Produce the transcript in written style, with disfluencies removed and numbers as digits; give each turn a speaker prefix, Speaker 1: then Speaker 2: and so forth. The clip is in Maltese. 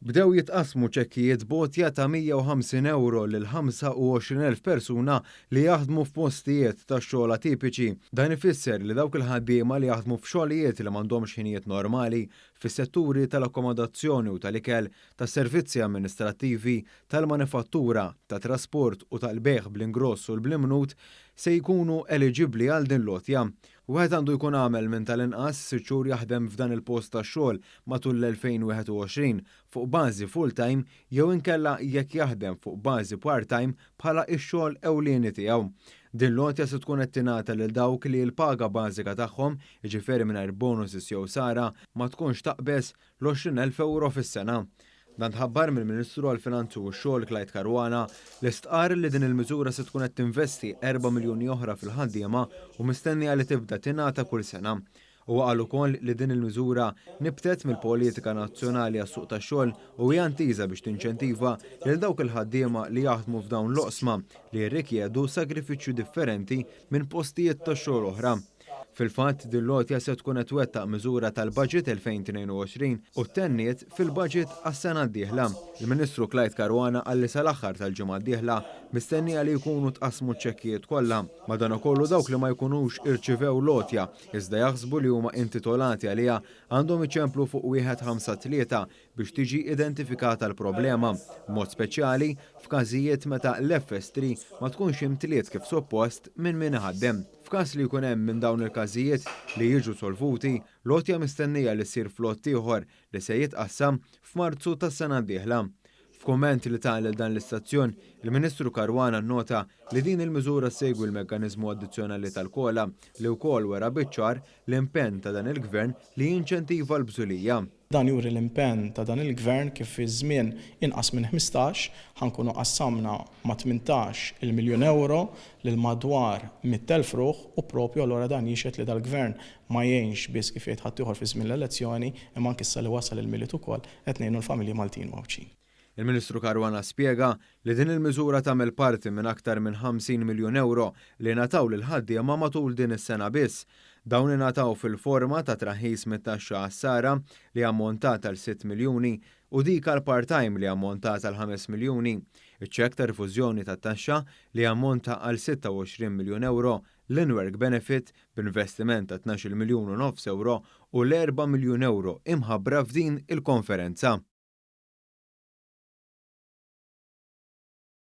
Speaker 1: Bdew jitqasmu ċekkijiet botja ta' €150 lil 25,000 persuna li jaħdmu f'postijiet ta' xogħol atipiċi. Dan ifisser li dawk il-ħaddiema li jaħdmu f'xogħlijiet li m'għandhomx ħinijiet normali fis-setturi tal-akkomodazzjoni u tal-ikel, tas-servizzi amministrattivi, tal-manifattura, tat-trasport u tal-bejħ bl-ingross u l-blimnut se jkunu eliġibbli għal din l-għotja. Wieħed għandu jkun għamel minn tal-inqas 6 xhur jaħdem f'dan il-post tax-xogħol matul l-2021 fuq bażi full-time jew inkella jekk jaħdem fuq bażi part-time bħala x-xogħol ewlieni tiegħu. Din l-għotja se tkun qed tingħata lil dawk li l-paga bażika tagħhom, jiġifieri mingħajr bonuses jew sara, ma tkunx taqbes l-€20,000 fis-sena. Dan tħabbar mill-Ministru għall-Finanzi u x-Xogħol Clyde Caruana li stqarr li din il-miżura se tkun qed tinvesti 4 miljuni oħra fil-ħaddiema u mistennija li tibda tingħata kull sena. U qal ukoll li din il-miżura nibtet mill-politika nazzjonali għas-suq tax-xogħol u hija ntiża biex tinċentiva lil dawk il-ħaddiema li jaħdmu f'dawn l-oqsma li jirrikjedu sagrifiċċju differenti minn postijiet tax-xogħol oħra. Fil-fatt din l-għotja se tkun qed twettaq miżura tal-Baġit 2022 u tenniet fil-Baġit għas-sena d-dieħla. Il-Ministru Clyde Caruana qal li sal-aħħar tal-ġimgħa d-dieħla mistennija li jkunu tqasmu ċ-ċekkijiet kollha. Madankollu dawk li ma jkunux irċivew l-għotja iżda jaħsbu li huma intitolati għaliha għandhom iċemplu fuq 153 biex tiġi identifikata l-problema, b'mod speċjali f'każijiet meta l-FS3 ma tkunx imtliet kif suppost minn min iħaddem. F'każ li jkun hemm minn dawn il-każijiet li jiġu solvuti, l-għotja mistennija li ssir flott ieħor li se jitqassam f'Marzu tas-sena d-dieħla. F'kumment li tagħlel dan l-istazzjon, il-Ministru Caruana nnota li din il-miżura segwi l-mekkaniżmu addizzjonali tal-kola li wkoll wera biċ-ċar l-impenn ta' dan il-Gvern li jinċentiva l-bżulija.
Speaker 2: Dan juri l-impenn ta' dan il-Gvern kif fi żmien inqas minn 15 ħankunu qassamna ma' 18 miljun euro lil madwar 100,000 ruħ u propju allura dan jixed li dal-Gvern ma jgħinx biss kif jgħid ħadd ieħor fi żmien l-elezzjoni imma anke issa li wasal il-miliet ukoll qed ngħinu l-familji Maltin mawċin.
Speaker 1: Il-Ministru Caruana spjega li din il-miżura tagħmel parti minn aktar minn 50 miljun euro li ngħataw lil ħaddiema matul din is-sena biss. Dawn ingħataw fil-forma ta' traħħis mit-taxxa għas-sara li ammontat għal 6 miljuni u dik għal part-time li ammontat għal 5 miljuni. Iċ-ċekk ta' rifużjoni tat-taxxa li ammonta għal 26 miljun euro, l-in-work benefit b'investiment ta' 12 miljun u nofs euro u l-4 miljun euro imħabbra f'din il-konferenza.